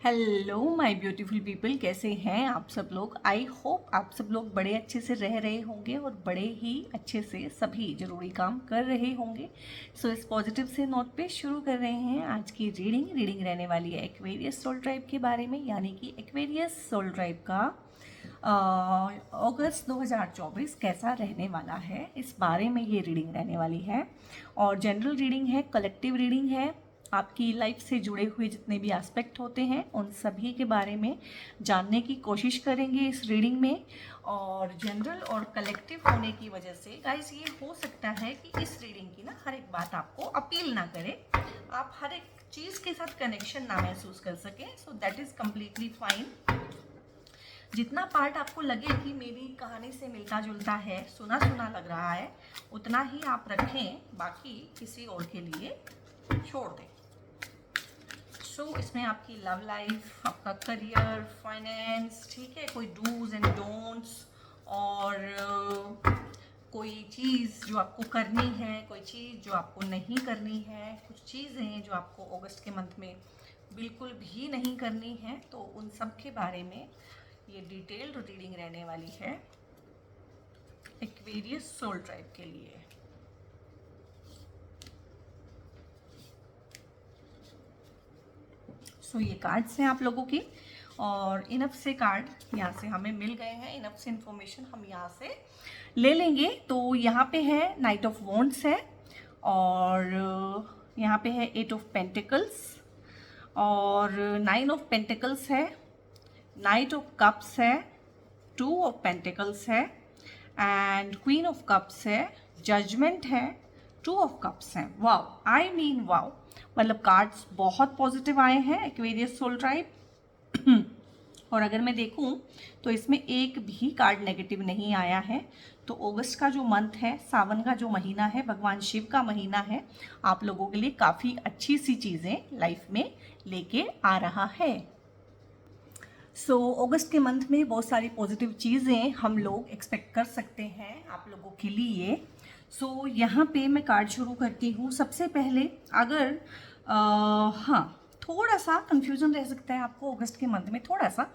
Hello my beautiful people, कैसे हैं आप सब लोग। आई होप आप सब लोग बड़े अच्छे से रह रहे होंगे और बड़े ही अच्छे से सभी ज़रूरी काम कर रहे होंगे। सो इस पॉजिटिव से नोट पे शुरू कर रहे हैं आज की रीडिंग रहने वाली है एक्वेरियस सोल ट्राइब के बारे में, यानी कि एक्वेरियस सोल ट्राइब का अगस्त 2024 कैसा रहने वाला है, इस बारे में ये रीडिंग रहने वाली है। और जनरल रीडिंग है, कलेक्टिव रीडिंग है। आपकी लाइफ से जुड़े हुए जितने भी एस्पेक्ट होते हैं उन सभी के बारे में जानने की कोशिश करेंगे इस रीडिंग में। और जनरल और कलेक्टिव होने की वजह से गाइस ये हो सकता है कि इस रीडिंग की ना हर एक बात आपको अपील ना करे, आप हर एक चीज़ के साथ कनेक्शन ना महसूस कर सकें। So that is completely fine. जितना पार्ट आपको लगे कि मेरी कहानी से मिलता जुलता है, सुना सुना लग रहा है, उतना ही आप रखें, बाकी किसी और के लिए छोड़ दें। सो इसमें आपकी लव लाइफ, आपका करियर, फाइनेंस, ठीक है, कोई डूज एंड डोंट्स, और कोई चीज़ जो आपको करनी है, कोई चीज़ जो आपको नहीं करनी है, कुछ चीज़ें जो आपको अगस्त के मंथ में बिल्कुल भी नहीं करनी है, तो उन सब के बारे में ये डिटेल्ड रीडिंग रहने वाली है एक्वेरियस सोल ट्राइब के लिए। सो ये कार्ड्स हैं आप लोगों की, और इनफ से कार्ड यहाँ से हमें मिल गए हैं, इनफ से इंफॉर्मेशन हम यहाँ से ले लेंगे। तो यहाँ पे है नाइट ऑफ वॉन्ड्स है, और यहाँ पे है 8 ऑफ पेंटिकल्स, और 9 ऑफ पेंटिकल्स है, नाइट ऑफ कप्स है, 2 ऑफ पेंटिकल्स है, एंड क्वीन ऑफ कप्स है, जजमेंट है, 2 ऑफ कप्स है। वाओ, आई मीन वाओ, मतलब कार्ड्स बहुत पॉजिटिव आए हैं एक्वेरियस सोल ट्राइब। और अगर मैं देखूं तो इसमें एक भी कार्ड नेगेटिव नहीं आया है। तो अगस्त का जो मंथ है, सावन का जो महीना है, भगवान शिव का महीना है, आप लोगों के लिए काफ़ी अच्छी सी चीज़ें लाइफ में लेके आ रहा है। अगस्त के मंथ में बहुत सारी पॉजिटिव चीज़ें हम लोग एक्सपेक्ट कर सकते हैं आप लोगों के लिए। यहाँ पे मैं कार्ड शुरू करती हूँ। सबसे पहले अगर हाँ, थोड़ा सा कंफ्यूजन रह सकता है आपको अगस्त के मंथ में, थोड़ा सा,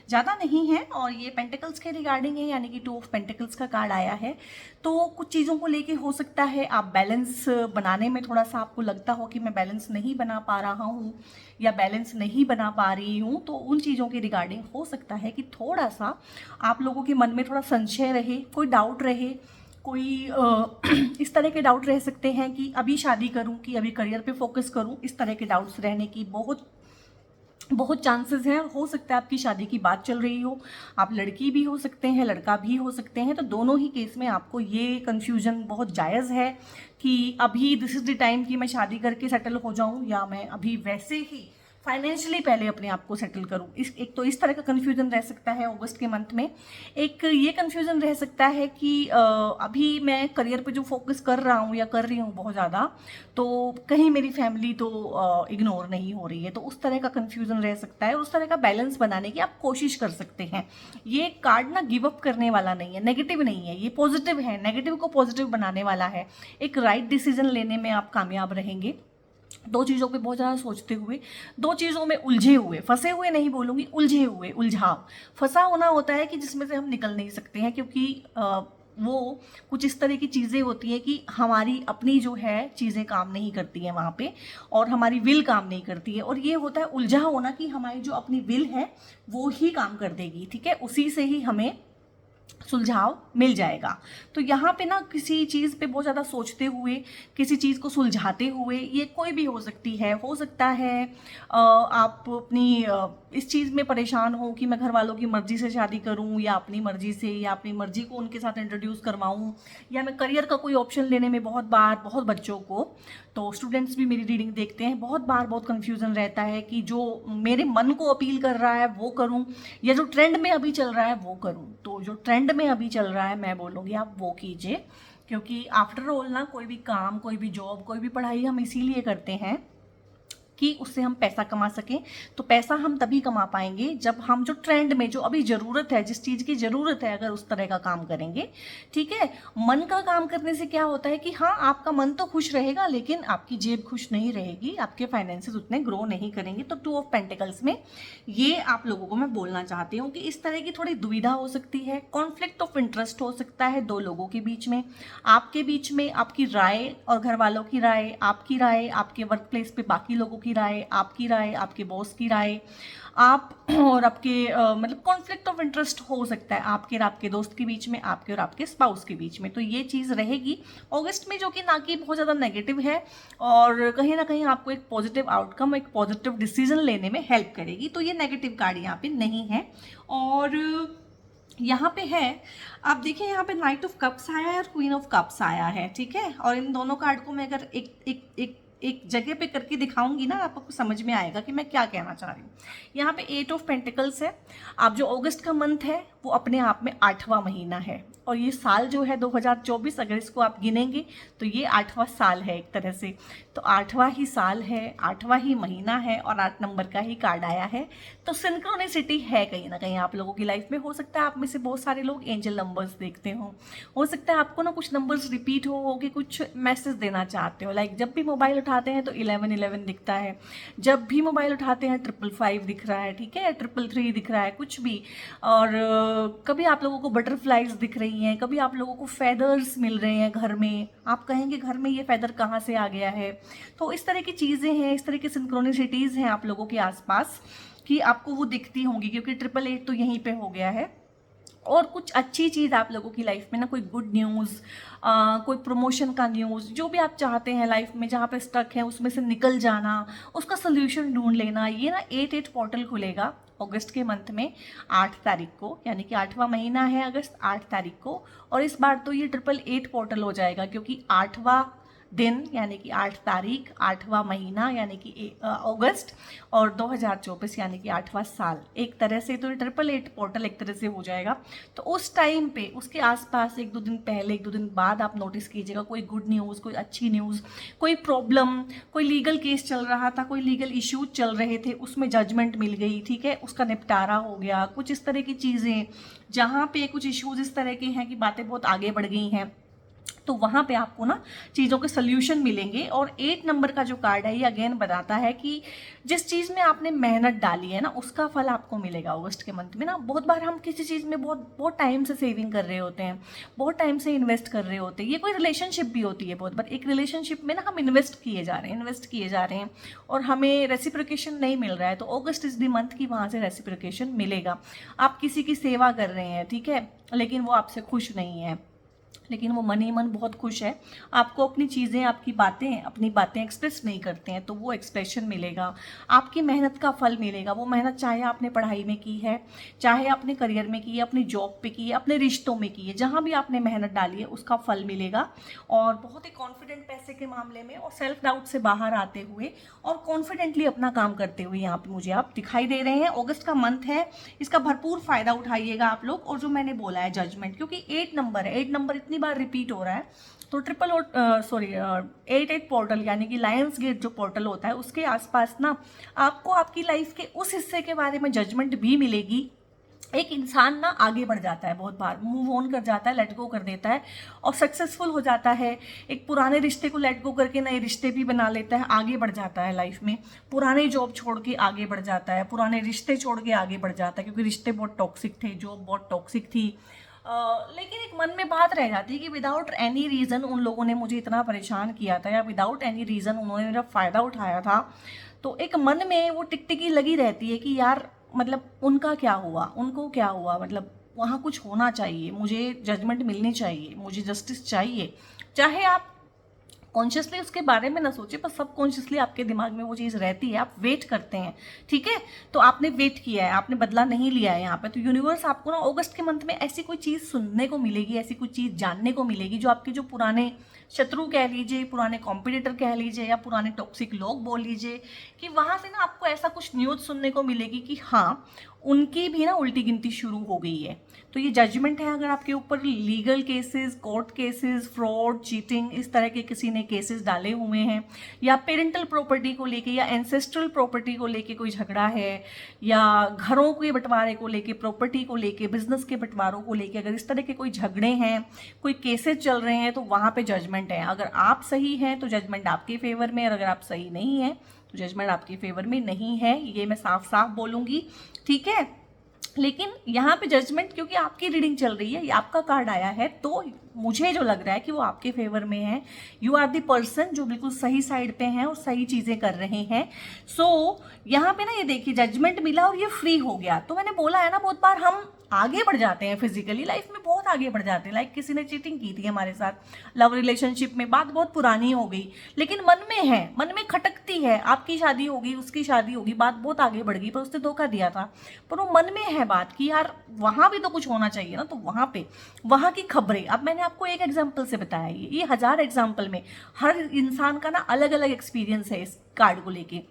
ज़्यादा नहीं है, और ये पेंटिकल्स के रिगार्डिंग है, यानी कि 2 ऑफ पेंटिकल्स का कार्ड आया है। तो कुछ चीज़ों को लेके हो सकता है आप बैलेंस बनाने में थोड़ा सा आपको लगता हो कि मैं बैलेंस नहीं बना पा रहा हूँ या बैलेंस नहीं बना पा रही हूँ। तो उन चीज़ों के रिगार्डिंग हो सकता है कि थोड़ा सा आप लोगों के मन में थोड़ा संशय रहे, कोई डाउट रहे, कोई इस तरह के डाउट रह सकते हैं कि अभी शादी करूं कि अभी करियर पे फोकस करूं। इस तरह के डाउट्स रहने की बहुत बहुत चांसेस हैं। हो सकता है आपकी शादी की बात चल रही हो, आप लड़की भी हो सकते हैं, लड़का भी हो सकते हैं। तो दोनों ही केस में आपको ये कन्फ्यूजन बहुत जायज़ है कि अभी दिस इज़ द टाइम कि मैं शादी करके सेटल हो जाऊं, या मैं अभी वैसे ही फाइनेंशियली पहले अपने आप को सेटल करूं। एक तो इस तरह का कन्फ्यूजन रह सकता है अगस्त के मंथ में। एक ये कन्फ्यूजन रह सकता है कि अभी मैं करियर पे जो फोकस कर रहा हूँ या कर रही हूँ बहुत ज़्यादा, तो कहीं मेरी फैमिली तो इग्नोर नहीं हो रही है। तो उस तरह का कन्फ्यूजन रह सकता है। उस तरह का बैलेंस बनाने की आप कोशिश कर सकते हैं। ये कार्ड ना गिव अप करने वाला नहीं है, नेगेटिव नहीं है, ये पॉजिटिव है, नेगेटिव को पॉजिटिव बनाने वाला है। एक राइट डिसीजन लेने में आप कामयाब रहेंगे। 2 चीज़ों पे बहुत ज़्यादा सोचते हुए, 2 चीज़ों में उलझे हुए, फंसे हुए नहीं बोलूँगी, उलझे हुए, उलझाव। फंसा होना होता है कि जिसमें से हम निकल नहीं सकते हैं, क्योंकि वो कुछ इस तरह की चीज़ें होती हैं कि हमारी अपनी जो है चीज़ें काम नहीं करती हैं वहाँ पे, और हमारी विल काम नहीं करती है। और ये होता है उलझा होना कि हमारी जो अपनी विल है वो ही काम कर देगी, ठीक है, उसी से ही हमें सुलझाव मिल जाएगा। तो यहाँ पे ना किसी चीज़ पे बहुत ज़्यादा सोचते हुए, किसी चीज़ को सुलझाते हुए, ये कोई भी हो सकती है। हो सकता है आप अपनी इस चीज़ में परेशान हो कि मैं घर वालों की मर्ज़ी से शादी करूं, या अपनी मर्ज़ी से, या अपनी मर्ज़ी को उनके साथ इंट्रोड्यूस करवाऊं, या मैं करियर का कोई ऑप्शन लेने में बहुत बच्चों को, तो स्टूडेंट्स भी मेरी रीडिंग देखते हैं, बहुत बार बहुत कन्फ्यूज़न रहता है कि जो मेरे मन को अपील कर रहा है वो करूं, या जो ट्रेंड में अभी चल रहा है वो करूं। तो जो ट्रेंड में अभी चल रहा है मैं बोलूँगी आप वो कीजिए, क्योंकि आफ्टर ऑल ना कोई भी काम, कोई भी जॉब, कोई भी पढ़ाई हम इसीलिए करते हैं कि उससे हम पैसा कमा सकें। तो पैसा हम तभी कमा पाएंगे जब हम जो ट्रेंड में, जो अभी ज़रूरत है, जिस चीज़ की ज़रूरत है, अगर उस तरह का काम करेंगे। ठीक है, मन का काम करने से क्या होता है कि हाँ, आपका मन तो खुश रहेगा लेकिन आपकी जेब खुश नहीं रहेगी, आपके फाइनेंसेस उतने ग्रो नहीं करेंगे। तो 2 ऑफ पेंटिकल्स में ये आप लोगों को मैं बोलना चाहती हूँ कि इस तरह की थोड़ी दुविधा हो सकती है, कॉन्फ्लिक्ट ऑफ इंटरेस्ट हो सकता है 2 लोगों के बीच में, आपके बीच में, आपकी राय और घर वालों की राय, आपकी राय, आपके वर्क प्लेस पे बाकी लोगों की राय, आपकी राय, आपके बॉस की राय, आप और आपके मतलब कॉन्फ्लिक्ट ऑफ इंटरेस्ट हो सकता है आपके और आपके दोस्त के बीच में, आपके और आपके स्पाउस के बीच में। तो ये चीज़ रहेगी अगस्त में, जो कि ना कि बहुत ज़्यादा नेगेटिव है और कहीं ना कहीं आपको एक पॉजिटिव आउटकम, एक पॉजिटिव डिसीजन लेने में हेल्प करेगी। तो ये नेगेटिव कार्ड यहाँ पे नहीं है। और यहाँ पे है, आप देखिए यहाँ पे नाइट ऑफ कप्स आया है और क्वीन ऑफ कप्स आया है। ठीक है, और इन दोनों कार्ड को मैं अगर एक जगह पे करके दिखाऊंगी ना, आपको समझ में आएगा कि मैं क्या कहना चाह रही हूँ। यहाँ पे 8 ऑफ पेंटिकल्स है। आप जो अगस्त का मंथ है वो अपने आप में 8वां महीना है, और ये साल जो है 2024, अगर इसको आप गिनेंगे तो ये 8वां साल है एक तरह से। तो 8वां ही साल है, 8वां ही महीना है और 8 नंबर का ही कार्ड आया है। तो सिंक्रोनिसिटी है कहीं ना कहीं आप लोगों की लाइफ में। हो सकता है आप में से बहुत सारे लोग एंजल नंबर्स देखते हो सकता है आपको ना कुछ नंबर्स रिपीट हो कि कुछ मैसेज देना चाहते हो। लाइक जब भी मोबाइल उठाते हैं तो 1111 दिखता है, जब भी मोबाइल उठाते हैं 555 दिख रहा है, ठीक है, 333 दिख रहा है, कुछ भी। और कभी आप लोगों को बटरफ्लाइज दिख रही हैं, कभी आप लोगों को फेदर्स मिल रहे हैं घर में, आप कहेंगे घर में ये फेदर कहाँ से आ गया है। तो इस तरह की चीज़ें हैं, इस तरह की सिंक्रोनिसिटीज़ हैं आप लोगों के आसपास कि आपको वो दिखती होंगी, क्योंकि 888 तो यहीं पे हो गया है। और कुछ अच्छी चीज़ आप लोगों की लाइफ में ना, कोई गुड न्यूज़, कोई प्रमोशन का न्यूज़, जो भी आप चाहते हैं लाइफ में, जहाँ पे स्टक है उसमें से निकल जाना, उसका सोल्यूशन ढूंढ लेना। ये ना 8 पोर्टल खुलेगा अगस्त के मंथ में 8 तारीख को, यानी कि 8वां महीना है अगस्त, 8 तारीख को। और इस बार तो ये 888 पोर्टल हो जाएगा, क्योंकि 8वां दिन यानी कि 8 तारीख, 8वां महीना यानी कि अगस्त, और 2024 यानी कि 8वां साल। एक तरह से तो 888 पोर्टल एक तरह से हो जाएगा। तो उस टाइम पे, उसके आसपास 1-2 दिन पहले, 1-2 दिन बाद आप नोटिस कीजिएगा कोई गुड न्यूज़, कोई अच्छी न्यूज़, कोई प्रॉब्लम, कोई लीगल केस चल रहा था, कोई लीगल इश्यूज चल रहे थे, उसमें जजमेंट मिल गई, ठीक है, उसका निपटारा हो गया। कुछ इस तरह की चीज़ें जहाँ पे कुछ इश्यूज इस तरह के हैं कि बातें बहुत आगे बढ़ गई हैं, तो वहाँ पे आपको ना चीज़ों के सोल्यूशन मिलेंगे। और 8 नंबर का जो कार्ड है ये अगेन बताता है कि जिस चीज़ में आपने मेहनत डाली है ना, उसका फल आपको मिलेगा अगस्त के मंथ में ना। बहुत बार हम किसी चीज़ में बहुत टाइम से सेविंग कर रहे होते हैं, बहुत टाइम से इन्वेस्ट कर रहे होते हैं। ये कोई रिलेशनशिप भी होती है, बहुत बार एक रिलेशनशिप में ना हम इन्वेस्ट किए जा रहे हैं और हमें रेसिप्रोकेशन नहीं मिल रहा है। तो अगस्त इज द मंथ की वहाँ से रेसिप्रोकेशन मिलेगा। आप किसी की सेवा कर रहे हैं, ठीक है, लेकिन वो आपसे खुश नहीं है, लेकिन वो मन ही मन बहुत खुश है, आपको अपनी चीज़ें, अपनी बातें एक्सप्रेस नहीं करते हैं, तो वो एक्सप्रेशन मिलेगा। आपकी मेहनत का फल मिलेगा। वो मेहनत चाहे आपने पढ़ाई में की है, चाहे आपने करियर में की है, अपनी जॉब पे की है, अपने रिश्तों में की है, जहाँ भी आपने मेहनत डाली है उसका फल मिलेगा। और बहुत ही कॉन्फिडेंट पैसे के मामले में और सेल्फ डाउट से बाहर आते हुए और कॉन्फिडेंटली अपना काम करते हुए यहाँ पे मुझे आप दिखाई दे रहे हैं। अगस्त का मंथ है, इसका भरपूर फायदा उठाइएगा आप लोग। और जो मैंने बोला है जजमेंट, क्योंकि 8 नंबर है, 8 नंबर इतनी बार रिपीट हो रहा है, तो 8 पोर्टल यानी कि लायंस गेट जो पोर्टल होता है उसके आसपास ना आपको आपकी लाइफ के उस हिस्से के बारे में जजमेंट भी मिलेगी। एक इंसान ना आगे बढ़ जाता है, बहुत बार मूव ऑन कर जाता है, लेट गो कर देता है और सक्सेसफुल हो जाता है। एक पुराने रिश्ते को लेट गो करके नए रिश्ते भी बना लेता है, आगे बढ़ जाता है लाइफ में। पुरानी जॉब छोड़ के आगे बढ़ जाता है, पुराने रिश्ते छोड़ के आगे बढ़ जाता है, क्योंकि रिश्ते बहुत टॉक्सिक थे, जॉब बहुत टॉक्सिक थी। लेकिन एक मन में बात रह जाती है कि विदाउट एनी रीज़न उन लोगों ने मुझे इतना परेशान किया था, या विदाउट एनी रीज़न उन्होंने मेरा फ़ायदा उठाया था। तो एक मन में वो टिकटिकी लगी रहती है कि यार मतलब उनको क्या हुआ, मतलब वहाँ कुछ होना चाहिए, मुझे जजमेंट मिलनी चाहिए, मुझे जस्टिस चाहिए। चाहे आप कॉन्शियसली उसके बारे में ना सोचे, पर सबकॉन्शियसली आपके दिमाग में वो चीज़ रहती है, आप वेट करते हैं, ठीक है। तो आपने वेट किया है, आपने बदला नहीं लिया है यहाँ पे। तो यूनिवर्स आपको ना अगस्त के मंथ में ऐसी कोई चीज़ सुनने को मिलेगी, ऐसी कोई चीज़ जानने को मिलेगी जो आपके जो पुराने शत्रु कह लीजिए, पुराने कॉम्पिटिटर कह लीजिए, या पुराने टॉक्सिक लोग बोल लीजिए, कि वहाँ से ना आपको ऐसा कुछ न्यूज़ सुनने को मिलेगी कि हाँ उनकी भी ना उल्टी गिनती शुरू हो गई है। तो ये जजमेंट है अगर आपके ऊपर legal cases, court cases, fraud, cheating, इस तरह के किसी ने केसेस डाले हुए हैं, या पेरेंटल प्रॉपर्टी को लेके या एंसेस्ट्रल प्रॉपर्टी को लेके कोई झगड़ा है, या घरों के बंटवारे को लेके, प्रॉपर्टी को लेके, बिजनेस के बंटवारों को लेके, अगर इस तरह के कोई झगड़े हैं, कोई केसेस चल रहे हैं, तो वहाँ पे जजमेंट है। अगर आप सही हैं तो जजमेंट आपके फेवर में, और अगर आप सही नहीं हैं तो जजमेंट आपके फेवर में नहीं है, ये मैं साफ साफ बोलूँगी, ठीक है। लेकिन यहाँ पे जजमेंट क्योंकि आपकी रीडिंग चल रही है, ये आपका कार्ड आया है, तो मुझे जो लग रहा है कि वो आपके फेवर में है। यू आर द पर्सन जो बिल्कुल सही साइड पे हैं और सही चीज़ें कर रहे हैं। सो यहाँ पे ना ये देखिए जजमेंट मिला और ये फ्री हो गया। तो मैंने बोला है ना, बहुत बार हम आगे बढ़ जाते हैं फिजिकली लाइफ में, बहुत आगे बढ़ जाते हैं। लाइक किसी ने चीटिंग की थी हमारे साथ, लव रिलेशनशिप में, बात बहुत पुरानी हो गई, लेकिन मन में है, मन में खटकती है, आपकी शादी होगी, उसकी शादी होगी, बात बहुत आगे बढ़ गई, पर उसने धोखा दिया था, पर वो मन में है बात कि यार वहाँ भी तो कुछ होना चाहिए ना। तो वहाँ पे वहाँ की खबरें, अब मैंने आपको एक एग्जाम्पल से बताया, ये 1000 एग्जाम्पल में हर इंसान का ना अलग अलग एक्सपीरियंस है इस कार्ड को लेके।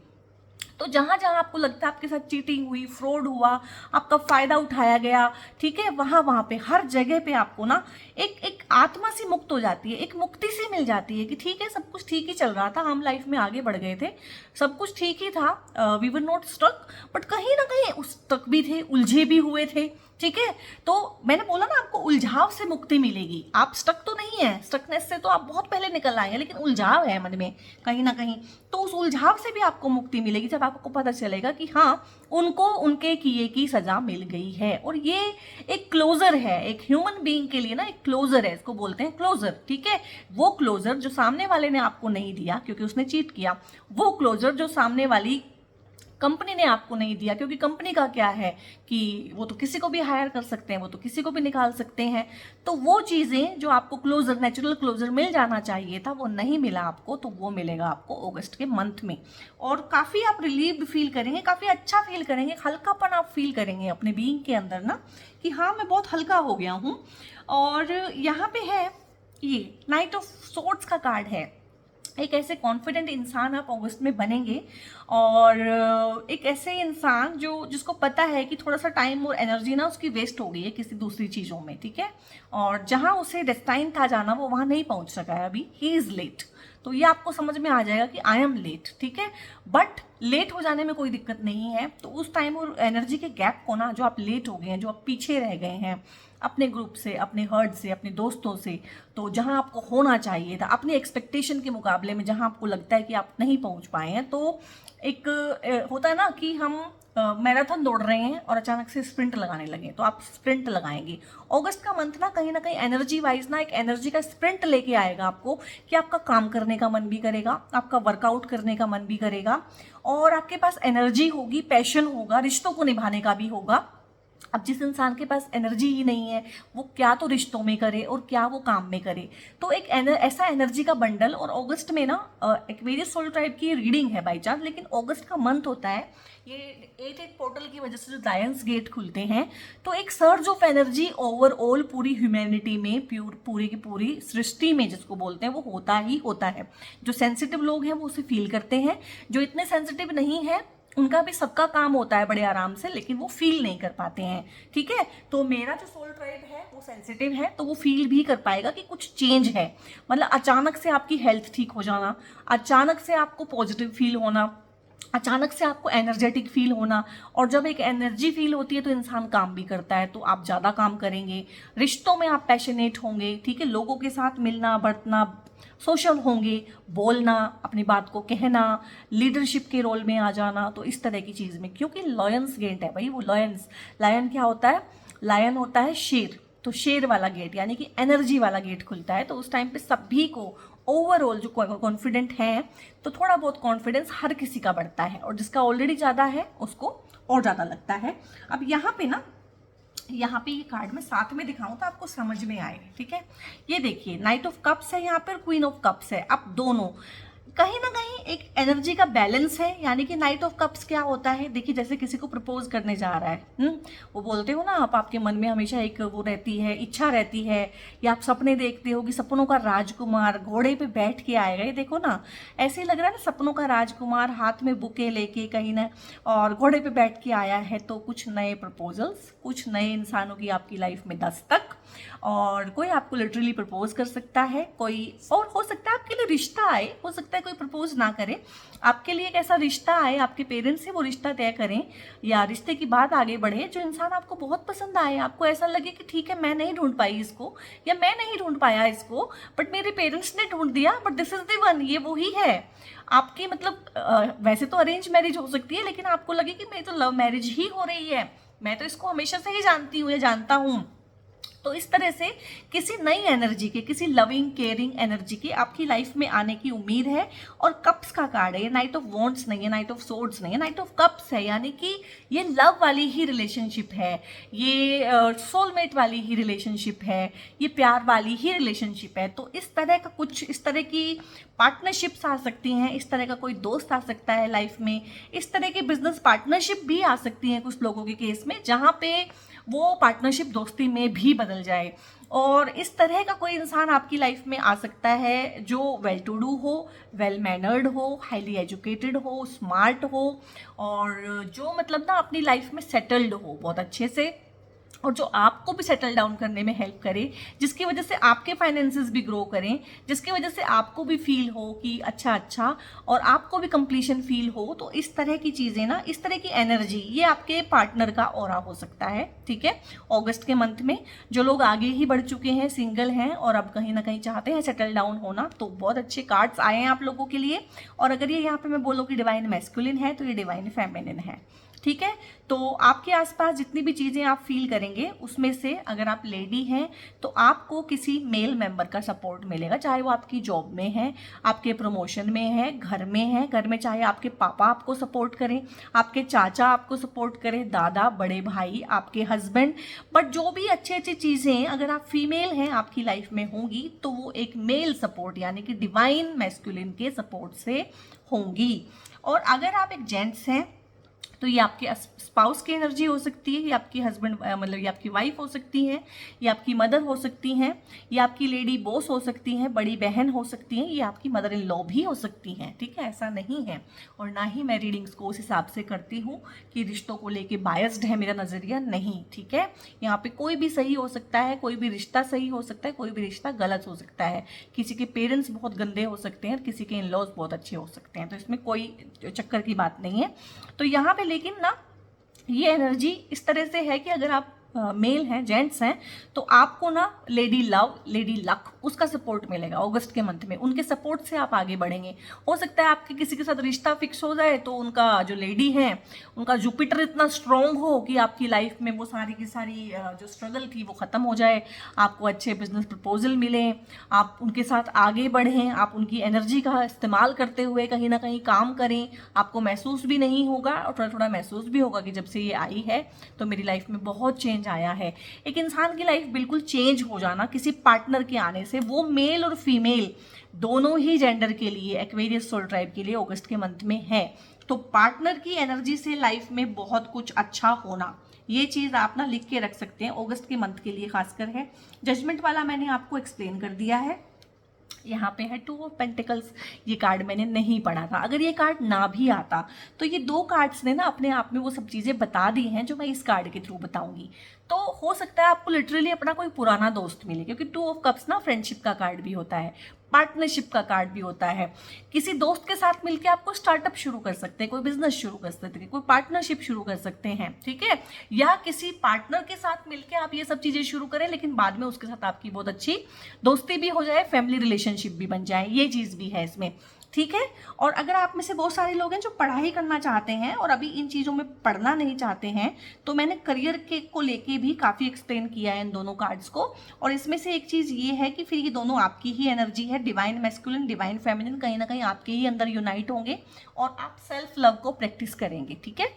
तो जहाँ जहाँ आपको लगता है आपके साथ चीटिंग हुई, फ्रॉड हुआ, आपका फ़ायदा उठाया गया, ठीक है, वहाँ वहाँ पे हर जगह पे आपको ना एक आत्मा सी मुक्त हो जाती है, एक मुक्ति सी मिल जाती है कि ठीक है सब कुछ ठीक ही चल रहा था, हम लाइफ में आगे बढ़ गए थे, सब कुछ ठीक ही था, we were not stuck, but कहीं ना कहीं उस तक भी थे, उलझे भी हुए थे, ठीक है। तो मैंने बोला ना आपको उलझाव से मुक्ति मिलेगी। आप स्टक तो नहीं है, स्टकनेस से तो आप बहुत पहले निकल आए हैं, लेकिन उलझाव है मन में कहीं ना कहीं, तो उस उलझाव से भी आपको मुक्ति मिलेगी जब आपको पता चलेगा कि हाँ उनको उनके किए की सजा मिल गई है। और ये एक क्लोजर है, एक ह्यूमन बीइंग के लिए ना एक क्लोजर है, इसको बोलते हैं क्लोजर, ठीक है। वो क्लोजर जो सामने वाले ने आपको नहीं दिया क्योंकि उसने चीट किया, वो क्लोजर जो सामने वाली कंपनी ने आपको नहीं दिया, क्योंकि कंपनी का क्या है कि वो तो किसी को भी हायर कर सकते हैं, वो तो किसी को भी निकाल सकते हैं। तो वो चीज़ें जो आपको क्लोजर, नेचुरल क्लोजर मिल जाना चाहिए था, वो नहीं मिला आपको, तो वो मिलेगा आपको अगस्त के मंथ में। और काफ़ी आप रिलीव्ड फील करेंगे, काफ़ी अच्छा फील करेंगे, हल्कापन आप फील करेंगे अपने बीइंग के अंदर ना, कि हाँ मैं बहुत हल्का हो गया हूँ। और यहाँ पे है ये नाइट ऑफ सोर्ड्स का कार्ड है। एक ऐसे कॉन्फिडेंट इंसान आप अगस्त में बनेंगे, और एक ऐसे इंसान जिसको पता है कि थोड़ा सा टाइम और एनर्जी ना उसकी वेस्ट हो गई है किसी दूसरी चीज़ों में, ठीक है, और जहाँ उसे डेस्टाइन था जाना वो वहाँ नहीं पहुँच सका है अभी, ही इज़ लेट। तो ये आपको समझ में आ जाएगा कि आई एम लेट, ठीक है, बट लेट हो जाने में कोई दिक्कत नहीं है। तो उस टाइम और एनर्जी के गैप को ना, जो आप लेट हो गए हैं, जो आप पीछे रह गए हैं अपने ग्रुप से, अपने हर्ड से, अपने दोस्तों से, तो जहां आपको होना चाहिए था अपनी एक्सपेक्टेशन के मुकाबले में, जहां आपको लगता है कि आप नहीं पहुंच पाए हैं, तो एक होता है ना कि हम मैराथन दौड़ रहे हैं और अचानक से स्प्रिंट लगाने लगे, तो आप स्प्रिंट लगाएंगे। अगस्त का मंथ ना कहीं एनर्जी वाइज ना एक एनर्जी का स्प्रिंट लेके आएगा आपको, कि आपका काम करने का मन भी करेगा, आपका वर्कआउट करने का मन भी करेगा, और आपके पास एनर्जी होगी, पैशन होगा, रिश्तों को निभाने का भी होगा। अब जिस इंसान के पास एनर्जी ही नहीं है, वो क्या तो रिश्तों में करे और क्या वो काम में करे। तो एक ऐसा एनर्जी का बंडल। और अगस्त में ना एक्वेरियस सोल टाइप की रीडिंग है बाई चांस, लेकिन अगस्त का मंथ होता है, ये 8 पोर्टल की वजह से जो लायंस गेट खुलते हैं, तो एक सर्ज ऑफ एनर्जी ओवरऑल पूरी ह्यूमैनिटी में, पूरी की पूरी सृष्टि में जिसको बोलते हैं, वो होता ही होता है। जो सेंसिटिव लोग हैं वो उसे फील करते हैं, जो इतने सेंसिटिव नहीं है उनका भी सबका काम होता है बड़े आराम से, लेकिन वो फील नहीं कर पाते हैं, ठीक है। तो मेरा जो सोल ट्राइब है वो सेंसिटिव है, तो वो फील भी कर पाएगा कि कुछ चेंज है। मतलब अचानक से आपकी हेल्थ ठीक हो जाना, अचानक से आपको पॉजिटिव फील होना, अचानक से आपको एनर्जेटिक फील होना। और जब एक एनर्जी फील होती है तो इंसान काम भी करता है, तो आप ज़्यादा काम करेंगे, रिश्तों में आप पैशनेट होंगे, ठीक है, लोगों के साथ मिलना बरतना, सोशल होंगे, बोलना, अपनी बात को कहना, लीडरशिप के रोल में आ जाना, तो इस तरह की चीज़ में। क्योंकि लॉयंस गेट है भाई, वो लायन क्या होता है, लायन होता है शेर, तो शेर वाला गेट यानी कि एनर्जी वाला गेट खुलता है। तो उस टाइम पे सभी को ओवरऑल जो कॉन्फिडेंट है, तो थोड़ा बहुत कॉन्फिडेंस हर किसी का बढ़ता है, और जिसका ऑलरेडी ज़्यादा है उसको और ज़्यादा लगता है। अब यहाँ पे ना, यहाँ पे ये कार्ड में साथ में दिखाऊं तो आपको समझ में आए, ठीक है। ये देखिए नाइट ऑफ कप्स है यहाँ पर, क्वीन ऑफ कप्स है। अब दोनों कहीं ना कहीं एक एनर्जी का बैलेंस है। यानी कि नाइट ऑफ कप्स क्या होता है, देखिए जैसे किसी को प्रपोज करने जा रहा है, वो बोलते हो ना आप, आपके मन में हमेशा एक वो रहती है, इच्छा रहती है, या आप सपने देखते हो कि सपनों का राजकुमार घोड़े पे बैठ के आएगा। ये देखो ना, ऐसे ही लग रहा है ना, सपनों का राजकुमार हाथ में बुके लेके कहीं ना, और घोड़े पे बैठ के आया है। तो कुछ नए प्रपोजल्स, कुछ नए इंसानों की आपकी लाइफ में दस्तक, और कोई आपको लिटरली प्रपोज कर सकता है, कोई और हो सकता है आपके लिए रिश्ता आए, हो सकता है कोई प्रपोज ना करे, आपके लिए एक ऐसा रिश्ता आए, आपके पेरेंट्स से वो रिश्ता तय करें, या रिश्ते की बात आगे बढ़े, जो इंसान आपको बहुत पसंद आए, आपको ऐसा लगे कि ठीक है मैं नहीं ढूंढ पाई इसको, या मैं नहीं ढूंढ पाया इसको, बट मेरे पेरेंट्स ने ढूंढ दिया, but this is the one, ये वही है आपकी। मतलब वैसे तो अरेंज मैरिज हो सकती है, लेकिन आपको लगे कि मेरी तो लव मैरिज ही हो रही है, मैं तो इसको हमेशा से ही जानती हूँ या जानता हूँ। तो इस तरह से किसी नई एनर्जी के, किसी लविंग केयरिंग एनर्जी के आपकी लाइफ में आने की उम्मीद है। और कप्स का कार्ड है, ये नाइट ऑफ वॉन्ड्स नहीं है, नाइट ऑफ सोर्ड्स नहीं है, नाइट ऑफ कप्स है। यानी कि ये लव वाली ही रिलेशनशिप है, ये सोलमेट वाली ही रिलेशनशिप है, ये प्यार वाली ही रिलेशनशिप है। तो इस तरह का कुछ, इस तरह की पार्टनरशिप्स आ सकती हैं, इस तरह का कोई दोस्त आ सकता है लाइफ में, इस तरह की बिजनेस पार्टनरशिप भी आ सकती हैं कुछ लोगों के केस में, जहाँ पे वो पार्टनरशिप दोस्ती में भी बदल जाए। और इस तरह का कोई इंसान आपकी लाइफ में आ सकता है जो वेल टू डू हो, वेल मैनर्ड हो, हाईली एजुकेटेड हो, स्मार्ट हो, और जो मतलब ना अपनी लाइफ में सेटल्ड हो बहुत अच्छे से, और जो आपको भी सेटल डाउन करने में हेल्प करे, जिसकी वजह से आपके फाइनेंसेस भी ग्रो करें, जिसकी वजह से आपको भी फील हो कि अच्छा, और आपको भी कंप्लीशन फील हो। तो इस तरह की चीज़ें ना, इस तरह की एनर्जी, ये आपके पार्टनर का ऑरा हो सकता है। ठीक है, अगस्त के मंथ में जो लोग आगे ही बढ़ चुके हैं, सिंगल हैं, और अब कहीं ना कहीं चाहते हैं सेटल डाउन होना, तो बहुत अच्छे कार्ड्स आए हैं आप लोगों के लिए। और अगर ये यहाँ पे मैं बोलूँ कि डिवाइन मैस्कुलिन है, तो ये डिवाइन फेमिनिन है। ठीक है, तो आपके आसपास जितनी भी चीज़ें आप फील करेंगे, उसमें से अगर आप लेडी हैं तो आपको किसी मेल मेंबर का सपोर्ट मिलेगा, चाहे वो आपकी जॉब में है, आपके प्रमोशन में है, घर में है, घर में चाहे आपके पापा आपको सपोर्ट करें, आपके चाचा आपको सपोर्ट करें, दादा, बड़े भाई, आपके हस्बैंड। बट जो भी अच्छी अच्छी चीज़ें अगर आप फीमेल हैं आपकी लाइफ में होंगी, तो वो एक मेल सपोर्ट यानी कि डिवाइन मैस्कुलिन के सपोर्ट से होंगी। और अगर आप एक जेंट्स हैं तो ये आपके स्पाउस की एनर्जी हो सकती है, ये आपकी हस्बैंड मतलब ये आपकी वाइफ हो सकती है, ये आपकी मदर हो सकती हैं, ये आपकी लेडी बॉस हो सकती हैं, बड़ी बहन हो सकती हैं, ये आपकी मदर इन लॉ भी हो सकती हैं। ठीक है, ऐसा नहीं है। और ना ही मैं रीडिंग्स को उस हिसाब से करती हूँ कि रिश्तों को लेके बायस्ड है मेरा नज़रिया, नहीं। ठीक है, यहाँ पे कोई भी सही हो सकता है, कोई भी रिश्ता सही हो सकता है, कोई भी रिश्ता गलत हो सकता है, किसी के पेरेंट्स बहुत गंदे हो सकते हैं, किसी के इन लॉज बहुत अच्छे हो सकते हैं, तो इसमें कोई चक्कर की बात नहीं है। तो यहाँ पे लेकिन ना ये एनर्जी इस तरह से है कि अगर आप मेल हैं, जेंट्स हैं, तो आपको ना लेडी लव, लेडी लक, उसका सपोर्ट मिलेगा अगस्त के मंथ में। उनके सपोर्ट से आप आगे बढ़ेंगे। हो सकता है आपके किसी के साथ रिश्ता फिक्स हो जाए, तो उनका जो लेडी है, उनका जुपिटर इतना स्ट्रांग हो कि आपकी लाइफ में वो सारी की सारी जो स्ट्रगल थी वो ख़त्म हो जाए, आपको अच्छे बिजनेस प्रपोजल मिले, आप उनके साथ आगे बढ़ें, आप उनकी एनर्जी का इस्तेमाल करते हुए कहीं ना कहीं काम करें। आपको महसूस भी नहीं होगा, और थोड़ा थोड़ा महसूस भी होगा कि जब से ये आई है तो मेरी लाइफ में बहुत चेंज आया है। एक इंसान की लाइफ बिल्कुल चेंज हो जाना किसी पार्टनर के आने से, वो मेल और फीमेल दोनों ही जेंडर के लिए, एक्वेरियस सोल ट्राइब के लिए अगस्त के मंथ में है। तो पार्टनर की एनर्जी से लाइफ में बहुत कुछ अच्छा होना, ये चीज़ आप ना लिख के रख सकते हैं, अगस्त के मंथ के लिए खासकर है। जजमेंट वाला मैंने आपको एक्सप्लेन कर दिया है। यहाँ पे है 2 ऑफ पेंटिकल्स, ये कार्ड मैंने नहीं पढ़ा था। अगर ये कार्ड ना भी आता तो ये 2 कार्ड्स ने ना अपने आप में वो सब चीज़ें बता दी हैं जो मैं इस कार्ड के थ्रू बताऊंगी। तो हो सकता है आपको लिटरली अपना कोई पुराना दोस्त मिले, क्योंकि 2 ऑफ कप्स ना फ्रेंडशिप का कार्ड भी होता है, पार्टनरशिप का कार्ड भी होता है। किसी दोस्त के साथ मिलकर आपको स्टार्टअप शुरू कर सकते हैं, कोई बिजनेस शुरू कर सकते हैं, कोई पार्टनरशिप शुरू कर सकते हैं। ठीक है, या किसी पार्टनर के साथ मिलकर आप ये सब चीज़ें शुरू करें, लेकिन बाद में उसके साथ आपकी बहुत अच्छी दोस्ती भी हो जाए, फैमिली रिलेशनशिप भी बन जाए, ये चीज़ भी है इसमें। ठीक है, और अगर आप में से बहुत सारे लोग हैं जो पढ़ाई करना चाहते हैं और अभी इन चीज़ों में पढ़ना नहीं चाहते हैं, तो मैंने करियर के को लेके भी काफ़ी एक्सप्लेन किया है इन दोनों कार्ड्स को। और इसमें से एक चीज़ ये है कि फिर ये दोनों आपकी ही एनर्जी है, डिवाइन मैस्कुलिन, डिवाइन फेमिनिन, कहीं ना कहीं आपके ही अंदर यूनाइट होंगे और आप सेल्फ लव को प्रैक्टिस करेंगे। ठीक है,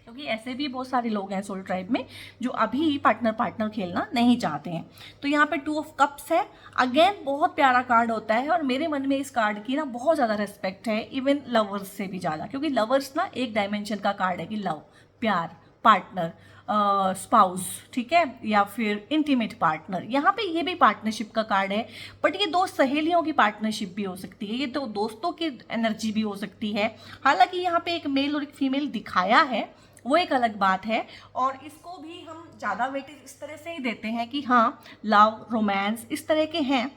क्योंकि ऐसे भी बहुत सारे लोग हैं सोल ट्राइब में जो अभी पार्टनर पार्टनर खेलना नहीं चाहते हैं। तो यहाँ पे 2 ऑफ कप्स है, अगेन बहुत प्यारा कार्ड होता है और मेरे मन में इस कार्ड की ना बहुत ज़्यादा रेस्पेक्ट है, इवन लवर्स से भी ज़्यादा, क्योंकि लवर्स ना एक डायमेंशन का कार्ड है कि लव, प्यार, पार्टनर, स्पाउस, ठीक है, या फिर इंटीमेट पार्टनर। यहाँ पे ये भी पार्टनरशिप का कार्ड है, बट ये 2 सहेलियों की पार्टनरशिप भी हो सकती है, ये तो दोस्तों की एनर्जी भी हो सकती है। हालांकि यहाँ पे एक मेल और एक फीमेल दिखाया है, वो एक अलग बात है, और इसको भी हम ज़्यादा वेटेज इस तरह से ही देते हैं कि हाँ लव रोमांस इस तरह के हैं,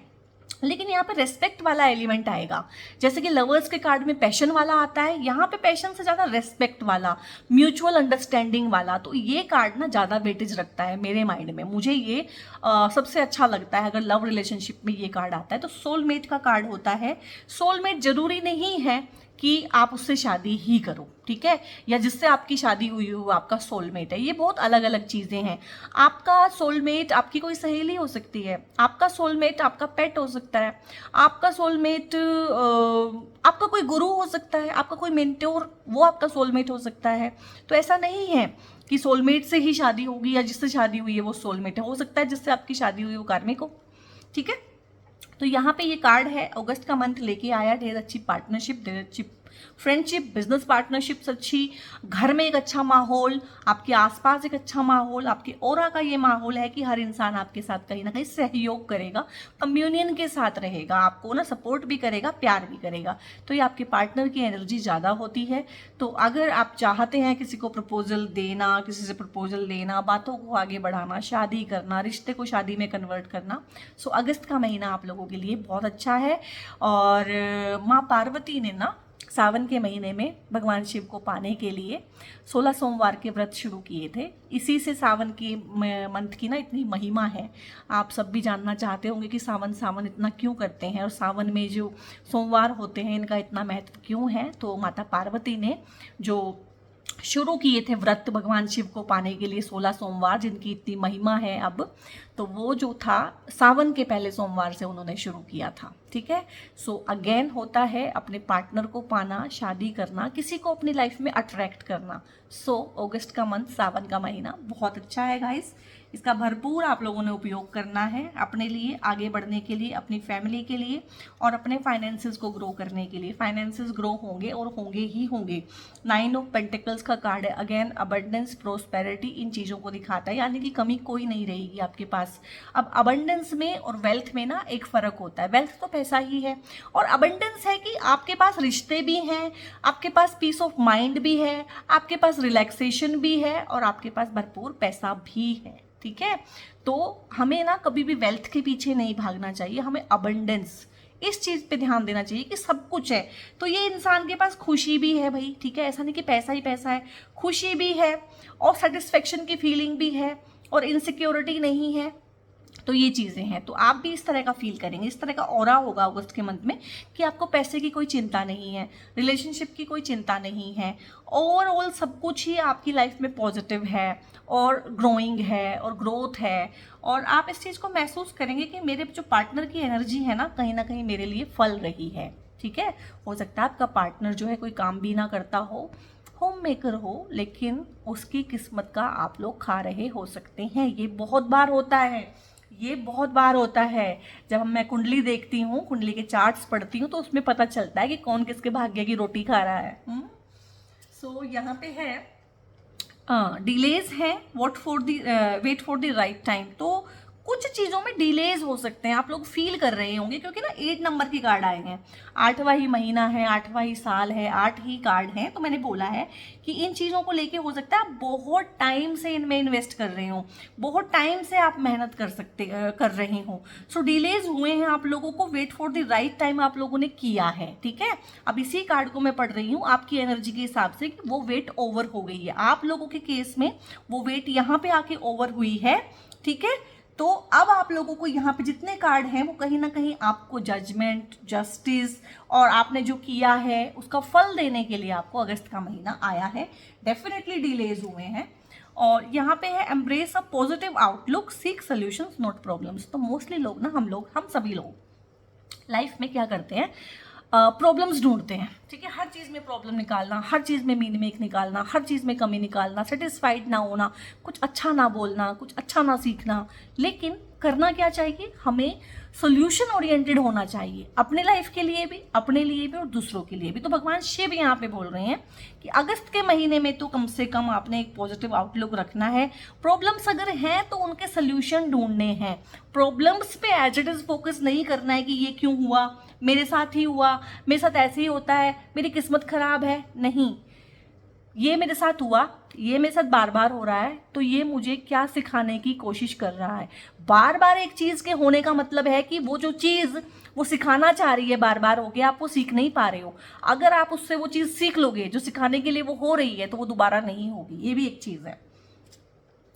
लेकिन यहाँ पे रेस्पेक्ट वाला एलिमेंट आएगा। जैसे कि लवर्स के कार्ड में पैशन वाला आता है, यहाँ पे पैशन से ज़्यादा रेस्पेक्ट वाला, म्यूचुअल अंडरस्टैंडिंग वाला, तो ये कार्ड ना ज़्यादा वेटेज रखता है मेरे माइंड में। मुझे ये सबसे अच्छा लगता है अगर लव रिलेशनशिप में ये कार्ड आता है। तो सोलमेट का कार्ड होता है, सोलमेट जरूरी नहीं है कि आप उससे शादी ही करो, ठीक है, या जिससे आपकी शादी हुई हो आपका सोलमेट है, ये बहुत अलग अलग चीज़ें हैं। आपका सोलमेट आपकी कोई सहेली हो सकती है, आपका सोलमेट आपका पेट हो सकता है, आपका सोलमेट आपका कोई गुरु हो सकता है, आपका कोई मेंटोर, वो आपका सोलमेट हो सकता है। तो ऐसा नहीं है कि सोलमेट से ही शादी होगी या जिससे शादी हुई है वो सोलमेट है, हो सकता है जिससे आपकी शादी हुई वो कार्मिक हो, ठीक है। तो यहाँ पे ये कार्ड है, अगस्त का मंथ लेके आया, ढेर अच्छी पार्टनरशिप, ढेर अच्छी फ्रेंडशिप, बिजनेस पार्टनरशिप्स अच्छी, घर में एक अच्छा माहौल, आपके आसपास एक अच्छा माहौल, आपके ऑरा का ये माहौल है कि हर इंसान आपके साथ कहीं ना कहीं सहयोग करेगा, कम्युनियन के साथ रहेगा, आपको ना सपोर्ट भी करेगा, प्यार भी करेगा। तो ये आपके पार्टनर की एनर्जी ज़्यादा होती है। तो अगर आप चाहते हैं किसी को प्रपोजल देना, किसी से प्रपोजल लेना, बातों को आगे बढ़ाना, शादी करना, रिश्ते को शादी में कन्वर्ट करना, सो अगस्त का महीना आप लोगों के लिए बहुत अच्छा है। और माँ पार्वती ने ना सावन के महीने में भगवान शिव को पाने के लिए 16 सोमवार के व्रत शुरू किए थे। इसी से सावन की मंथ की ना इतनी महिमा है। आप सब भी जानना चाहते होंगे कि सावन सावन इतना क्यों करते हैं और सावन में जो सोमवार होते हैं इनका इतना महत्व क्यों है। तो माता पार्वती ने जो शुरू किए थे व्रत भगवान शिव को पाने के लिए 16 सोमवार, जिनकी इतनी महिमा है अब, तो वो जो था सावन के पहले सोमवार से उन्होंने शुरू किया था, ठीक है। सो अगेन होता है अपने पार्टनर को पाना, शादी करना, किसी को अपनी लाइफ में अट्रैक्ट करना। सो अगस्त का मंथ, सावन का महीना बहुत अच्छा है गाइस, इसका भरपूर आप लोगों ने उपयोग करना है अपने लिए, आगे बढ़ने के लिए, अपनी फैमिली के लिए और अपने फाइनेंसेस को ग्रो करने के लिए। फाइनेंसेस ग्रो होंगे और होंगे ही होंगे। 9 ऑफ पेंटिकल्स का कार्ड है, अगेन अबंडेंस, प्रोस्पेरिटी, इन चीज़ों को दिखाता है, यानी कि कमी कोई नहीं रहेगी आपके पास। अब अबंडेंस में और वेल्थ में ना एक फ़र्क होता है। वेल्थ तो पैसा ही है और अबंडेंस है कि आपके पास रिश्ते भी हैं, आपके पास पीस ऑफ माइंड भी है, आपके पास रिलैक्सेशन भी है और आपके पास भरपूर पैसा भी है, ठीक है। तो हमें ना कभी भी वेल्थ के पीछे नहीं भागना चाहिए, हमें अबंडेंस, इस चीज़ पे ध्यान देना चाहिए कि सब कुछ है। तो ये इंसान के पास खुशी भी है भाई, ठीक है, ऐसा नहीं कि पैसा ही पैसा है, खुशी भी है और सेटिस्फेक्शन की फीलिंग भी है और इनसिक्योरिटी नहीं है। तो ये चीज़ें हैं, तो आप भी इस तरह का फील करेंगे, इस तरह का ऑरा होगा अगस्त के मंथ में कि आपको पैसे की कोई चिंता नहीं है, रिलेशनशिप की कोई चिंता नहीं है, ओवरऑल सब कुछ ही आपकी लाइफ में पॉजिटिव है और ग्रोइंग है और ग्रोथ है। और आप इस चीज़ को महसूस करेंगे कि मेरे जो पार्टनर की एनर्जी है ना कहीं मेरे लिए फल रही है, ठीक है। हो सकता है आपका पार्टनर जो है कोई काम भी ना करता हो, होम मेकर हो, लेकिन उसकी किस्मत का आप लोग खा रहे हो सकते हैं। ये बहुत बार होता है, ये बहुत बार होता है। जब मैं कुंडली देखती हूँ, कुंडली के चार्ट्स पढ़ती हूँ, तो उसमें पता चलता है कि कौन किसके भाग्य की रोटी खा रहा है। सो यहाँ पे है डिलेज है, wait for the right time. तो कुछ चीज़ों में डिलेज हो सकते हैं, आप लोग फील कर रहे होंगे, क्योंकि ना 8 नंबर की कार्ड आए हैं, 8वां ही महीना है, 8वां ही साल है, 8 ही कार्ड हैं। तो मैंने बोला है कि इन चीज़ों को लेके हो सकता है आप बहुत टाइम से इनमें इन्वेस्ट कर रहे हो, बहुत टाइम से आप मेहनत कर रहे हो। सो डिलेज हुए हैं आप लोगों को, wait for the right time आप लोगों ने किया है, ठीक है। अब इसी कार्ड को मैं पढ़ रही हूँ आपकी एनर्जी के हिसाब से कि वो वेट ओवर हो गई है आप लोगों के केस में, वो वेट यहाँ पे आके ओवर हुई है, ठीक है। तो अब आप लोगों को यहाँ पे जितने कार्ड हैं वो कहीं ना कहीं आपको जजमेंट, जस्टिस और आपने जो किया है उसका फल देने के लिए आपको अगस्त का महीना आया है। डेफिनेटली डिलेज हुए हैं। और यहाँ पे है embrace a positive outlook, seek solutions not problems. तो मोस्टली लोग ना हम सभी लोग लाइफ में क्या करते हैं, प्रॉब्लम्स ढूंढते हैं, ठीक है। हर चीज़ में प्रॉब्लम निकालना, हर चीज़ में मीन मेक निकालना, हर चीज़ में कमी निकालना, सेटिस्फाइड ना होना, कुछ अच्छा ना बोलना, कुछ अच्छा ना सीखना। लेकिन करना क्या चाहिए, हमें सोल्यूशन ओरिएंटेड होना चाहिए, अपने लाइफ के लिए भी, अपने लिए भी और दूसरों के लिए भी। तो भगवान शिव यहाँ पे बोल रहे हैं कि अगस्त के महीने में तो कम से कम आपने एक पॉजिटिव आउटलुक रखना है। प्रॉब्लम्स अगर हैं तो उनके सोल्यूशन ढूंढने हैं, प्रॉब्लम्स पे एज इट इज फोकस नहीं करना है कि ये क्यों हुआ, मेरे साथ ही हुआ, मेरे साथ ऐसे ही होता है, मेरी किस्मत खराब है। नहीं, ये मेरे साथ हुआ, ये मेरे साथ बार बार हो रहा है, तो ये मुझे क्या सिखाने की कोशिश कर रहा है। बार बार एक चीज़ के होने का मतलब है कि वो जो चीज़ वो सिखाना चाह रही है बार बार हो गया, आप वो सीख नहीं पा रहे हो। अगर आप उससे वो चीज़ सीख लोगे जो सिखाने के लिए वो हो रही है, तो वो दोबारा नहीं होगी। ये भी एक चीज़ है।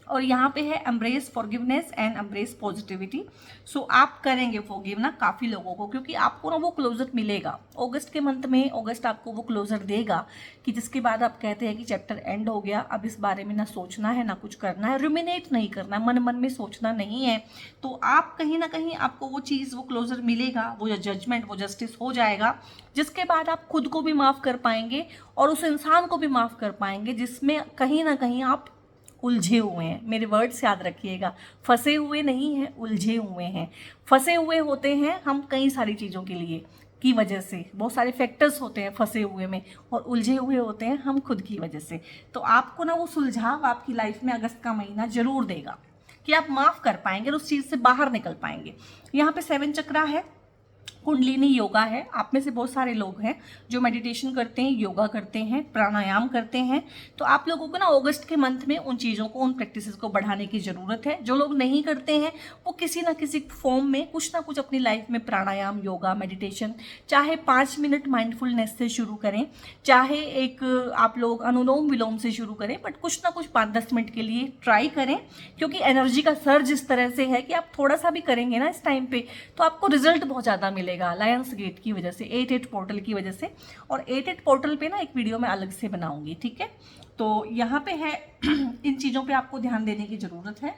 और यहाँ पे है embrace forgiveness and embrace positivity. So आप करेंगे फॉरगिव ना काफ़ी लोगों को, क्योंकि आपको ना वो क्लोजर मिलेगा अगस्त के मंथ में। अगस्त आपको वो क्लोजर देगा कि जिसके बाद आप कहते हैं कि चैप्टर एंड हो गया, अब इस बारे में ना सोचना है ना कुछ करना है, रुमिनेट नहीं करना है, मन मन में सोचना नहीं है। तो आप कहीं ना कहीं आपको वो चीज़, वो क्लोजर मिलेगा, वो जजमेंट, वो जस्टिस हो जाएगा, जिसके बाद आप खुद को भी माफ़ कर पाएंगे और उस इंसान को भी माफ़ कर पाएंगे जिसमें कहीं ना कहीं आप उलझे हुए हैं। मेरे वर्ड्स याद रखिएगा, फंसे हुए नहीं हैं, उलझे हुए हैं। फंसे हुए होते हैं हम कई सारी चीज़ों के लिए की वजह से, बहुत सारे फैक्टर्स होते हैं फंसे हुए में, और उलझे हुए होते हैं हम खुद की वजह से। तो आपको ना वो सुलझाव आपकी लाइफ में अगस्त का महीना जरूर देगा कि आप माफ़ कर पाएंगे और उस चीज़ से बाहर निकल पाएंगे। यहाँ पे 7 चक्रा है, कुंडलिनी योगा है। आप में से बहुत सारे लोग हैं जो मेडिटेशन करते हैं, योगा करते हैं, प्राणायाम करते हैं। तो आप लोगों को ना अगस्त के मंथ में उन चीज़ों को, उन प्रैक्टिसेस को बढ़ाने की ज़रूरत है। जो लोग नहीं करते हैं वो किसी ना किसी फॉर्म में कुछ ना कुछ अपनी लाइफ में प्राणायाम, योगा, मेडिटेशन, चाहे 5 मिनट माइंडफुलनेस से शुरू करें, चाहे एक आप लोग अनुलोम विलोम से शुरू करें, बट कुछ ना कुछ 5-10 मिनट के लिए ट्राई करें। क्योंकि एनर्जी का सर्ज इस तरह से है कि आप थोड़ा सा भी करेंगे ना इस टाइम पे, तो आपको रिजल्ट बहुत ज़्यादा मिलेगा लायंस गेट की वजह से, 8-8 पोर्टल की वजह से। और 8-8 पोर्टल पे ना एक वीडियो मैं अलग से बनाऊंगी, ठीक है। तो यहाँ पे है इन चीज़ों पे आपको ध्यान देने की ज़रूरत है।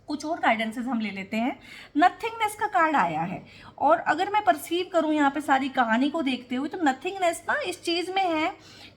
कुछ और गाइडेंसेस हम ले लेते हैं। नथिंगनेस का कार्ड आया है, और अगर मैं परसीव करूं यहाँ पे सारी कहानी को देखते हुए, तो नथिंगनेस ना इस चीज़ में है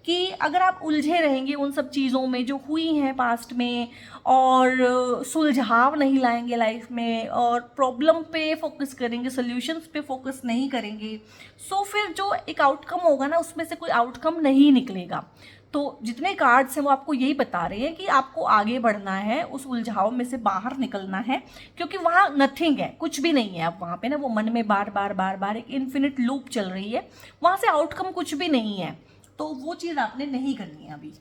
कि अगर आप उलझे रहेंगे उन सब चीज़ों में जो हुई हैं पास्ट में, और सुलझाव नहीं लाएंगे लाइफ में, और प्रॉब्लम पे फोकस करेंगे, सोल्यूशंस पे फोकस नहीं करेंगे, सो फिर जो एक आउटकम होगा ना उसमें से कोई आउटकम नहीं निकलेगा। तो जितने कार्ड्स हैं वो आपको यही बता रहे हैं कि आपको आगे बढ़ना है, उस उलझाव में से बाहर निकलना है, क्योंकि वहाँ नथिंग है, कुछ भी नहीं है। अब वहाँ पे ना वो मन में बार बार बार बार एक इन्फिनिट लूप चल रही है, वहाँ से आउटकम कुछ भी नहीं है। तो वो चीज़ आपने नहीं करनी है अभी।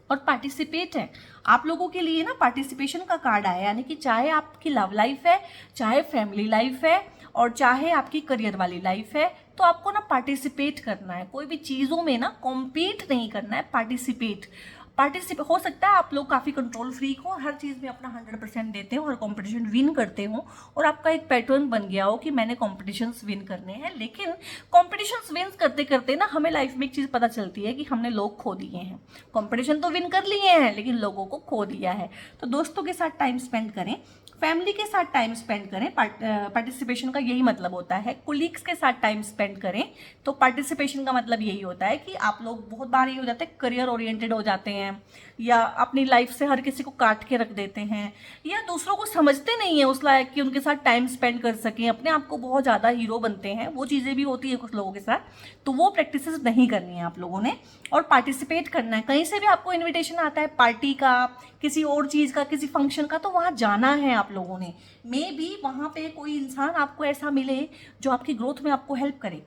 और पार्टिसिपेट है आप लोगों के लिए ना, पार्टिसिपेशन का कार्ड आया, यानी कि चाहे आपकी लव लाइफ है, चाहे फैमिली लाइफ है, और चाहे आपकी करियर वाली लाइफ है, तो आपको ना पार्टिसिपेट करना है। कोई भी चीज़ों में ना कॉम्पीट नहीं करना है, पार्टिसिपेट हो सकता है आप लोग काफ़ी कंट्रोल फ्रीक हो, हर चीज़ में अपना 100% देते हो और कंपटीशन विन करते हो, और आपका एक पैटर्न बन गया हो कि मैंने कॉम्पिटिशन्स विन करने हैं। लेकिन कॉम्पिटिशन्स विन करते करते ना हमें लाइफ में एक चीज़ पता चलती है कि हमने लोग खो दिए हैं। कॉम्पिटिशन तो विन कर लिए हैं लेकिन लोगों को खो दिया है। तो दोस्तों के साथ टाइम स्पेंड करें, फैमिली के साथ टाइम स्पेंड करें, पार्टिसिपेशन का यही मतलब होता है। कुलीग्स के साथ टाइम स्पेंड करें, तो पार्टिसिपेशन का मतलब यही होता है कि आप लोग बहुत बार ये हो जाते हैं करियर ओरिएंटेड हो जाते हैं, या अपनी लाइफ से हर किसी को काट के रख देते हैं, या दूसरों को समझते नहीं है उस लायक कि उनके साथ टाइम स्पेंड कर सकें, अपने आप को बहुत ज़्यादा हीरो बनते हैं। वो चीज़ें भी होती है कुछ लोगों के साथ, तो वो प्रैक्टिसेस नहीं करनी है आप लोगों ने, और पार्टिसिपेट करना है। कहीं से भी आपको इन्विटेशन आता है पार्टी का, किसी और चीज़ का, किसी फंक्शन का, तो वहाँ जाना है आप लोगों ने। मे बी वहाँ पे कोई इंसान आपको ऐसा मिले जो आपकी ग्रोथ में आपको हेल्प करे।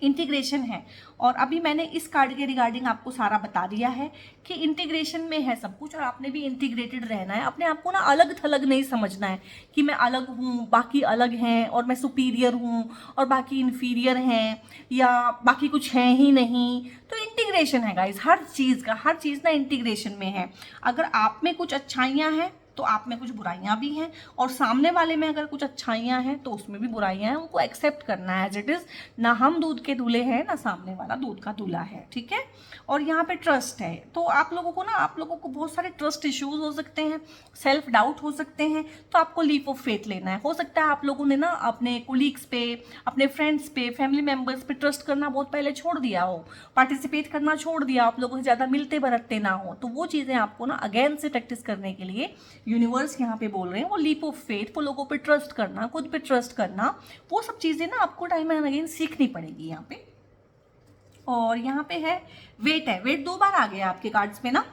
इंटीग्रेशन है, और अभी मैंने इस कार्ड के रिगार्डिंग आपको सारा बता दिया है कि इंटीग्रेशन में है सब कुछ, और आपने भी इंटीग्रेटेड रहना है। अपने आप को ना अलग थलग नहीं समझना है कि मैं अलग हूँ, बाकी अलग हैं, और मैं सुपीरियर हूँ और बाकी इन्फीरियर हैं, या बाकी कुछ है ही नहीं। तो इंटीग्रेशन है गाइस, हर चीज़ का, हर चीज़ ना इंटीग्रेशन में है। अगर आप में कुछ अच्छाइयाँ हैं तो आप में कुछ बुराइयां भी हैं, और सामने वाले में अगर कुछ अच्छाइयां हैं तो उसमें भी बुराइयां हैं, उनको एक्सेप्ट करना है एज इट इज। ना हम दूध के दूल्हे हैं, ना सामने वाला दूध का दूल्हा है, ठीक है। और यहाँ पे ट्रस्ट है, तो आप लोगों को बहुत सारे ट्रस्ट इश्यूज हो सकते हैं, सेल्फ डाउट हो सकते हैं, तो आपको लीप ऑफ फेथ लेना है। हो सकता है आप लोगों ने ना अपने कोलीग्स पे, अपने फ्रेंड्स पे, फैमिली मेंबर्स पे ट्रस्ट करना बहुत पहले छोड़ दिया हो, पार्टिसिपेट करना छोड़ दिया, आप लोगों से ज़्यादा मिलते बरतते ना हो, तो वो चीज़ें आपको ना अगेन से प्रैक्टिस करने के लिए यूनिवर्स यहाँ पे बोल रहे हैं, वो लीप ऑफ फेथ, वो लोगों पे ट्रस्ट करना, खुद पे ट्रस्ट करना, वो सब चीज़ें ना आपको टाइम एंड अगेन सीखनी पड़ेगी यहाँ पे। और यहाँ पे है वेट, है वेट 2 बार आ गया आपके कार्ड्स में ना,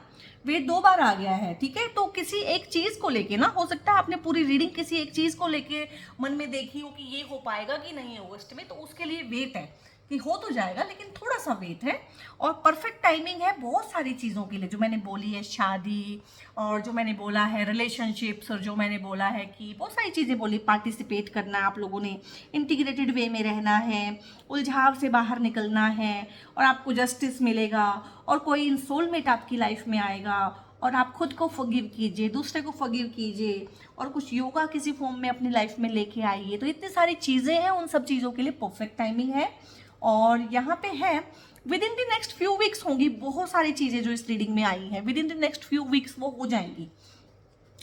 वेट 2 बार आ गया है, ठीक है। तो किसी एक चीज को लेके ना, हो सकता है आपने पूरी रीडिंग किसी एक चीज को लेके मन में देखी हो कि ये हो पाएगा कि नहीं अगस्त में, तो उसके लिए वेट है कि हो तो जाएगा, लेकिन थोड़ा सा वेट है। और परफेक्ट टाइमिंग है बहुत सारी चीज़ों के लिए, जो मैंने बोली है शादी, और जो मैंने बोला है रिलेशनशिप्स, और जो मैंने बोला है कि बहुत सारी चीज़ें बोली, पार्टिसिपेट करना, आप लोगों ने इंटीग्रेटेड वे में रहना है, उलझाव से बाहर निकलना है, और आपको जस्टिस मिलेगा, और कोई सोलमेट आपकी लाइफ में आएगा, और आप खुद को फॉरगिव कीजिए, दूसरे को फॉरगिव कीजिए, और कुछ योगा किसी फॉर्म में अपनी लाइफ में लेके आइए। तो इतनी सारी चीज़ें हैं, उन सब चीज़ों के लिए परफेक्ट टाइमिंग है। और यहाँ पे है with in the next few weeks होंगी बहुत सारी चीज़ें जो इस रीडिंग में आई हैं, with in the next few weeks वो हो जाएंगी।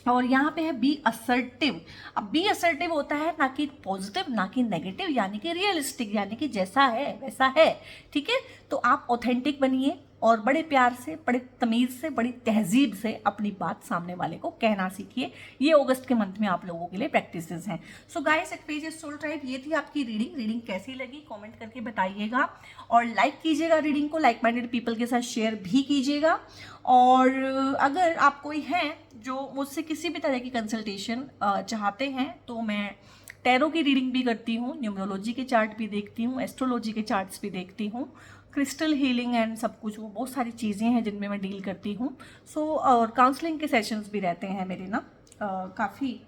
और यहाँ पे है बी असर्टिव। अब बी असर्टिव होता है ना कि पॉजिटिव, ना कि नेगेटिव, यानी कि रियलिस्टिक, यानी कि जैसा है वैसा है, ठीक है। तो आप ऑथेंटिक बनिए और बड़े प्यार से, बड़े तमीज़ से, बड़ी तहजीब से अपनी बात सामने वाले को कहना सीखिए। ये अगस्त के मंथ में आप लोगों के लिए प्रैक्टिसेस हैं। So guys, eight pages soul tribe, ये थी आपकी रीडिंग कैसी लगी कमेंट करके बताइएगा, और लाइक कीजिएगा रीडिंग को, लाइक माइंडेड पीपल के साथ शेयर भी कीजिएगा। और अगर आप कोई हैं जो मुझसे किसी भी तरह की कंसल्टेशन चाहते हैं, तो मैं टैरो की रीडिंग भी करती हूँ, न्यूमरोलॉजी के चार्ट भी देखती हूँ, एस्ट्रोलॉजी के चार्ट्स भी देखती हूँ, क्रिस्टल हीलिंग एंड सब कुछ, वो बहुत सारी चीज़ें हैं जिनमें मैं डील करती हूँ। सो और काउंसलिंग के सेशंस भी रहते हैं मेरे ना काफ़ी।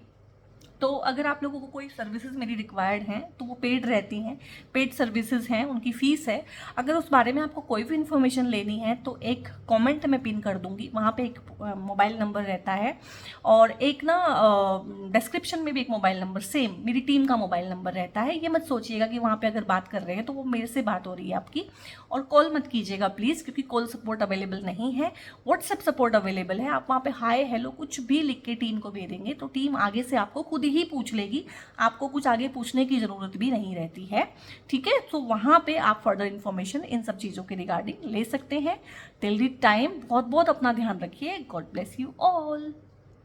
तो अगर आप लोगों को कोई सर्विसेज मेरी रिक्वायर्ड हैं तो वो पेड रहती हैं, पेड सर्विसेज हैं, उनकी फ़ीस है। अगर उस बारे में आपको कोई भी इन्फॉर्मेशन लेनी है तो एक कमेंट में पिन कर दूंगी, वहाँ पे एक मोबाइल नंबर रहता है, और एक ना डिस्क्रिप्शन में भी एक मोबाइल नंबर सेम मेरी टीम का मोबाइल नंबर रहता है। ये मत सोचिएगा कि वहाँ पे अगर बात कर रहे हैं तो वो मेरे से बात हो रही है आपकी, और कॉल मत कीजिएगा प्लीज़, क्योंकि कॉल सपोर्ट अवेलेबल नहीं है, व्हाट्सएप सपोर्ट अवेलेबल है। आप वहाँ पे हाय हेलो कुछ भी लिख के टीम को भेजेंगे तो टीम आगे से आपको खुद ही पूछ लेगी, आपको कुछ आगे पूछने की ज़रूरत भी नहीं रहती है, ठीक है। तो वहाँ पे आप फर्दर इन्फॉर्मेशन इन सब चीज़ों के रिगार्डिंग ले सकते हैं। टिल द टाइम बहुत बहुत अपना ध्यान रखिए। God bless you all.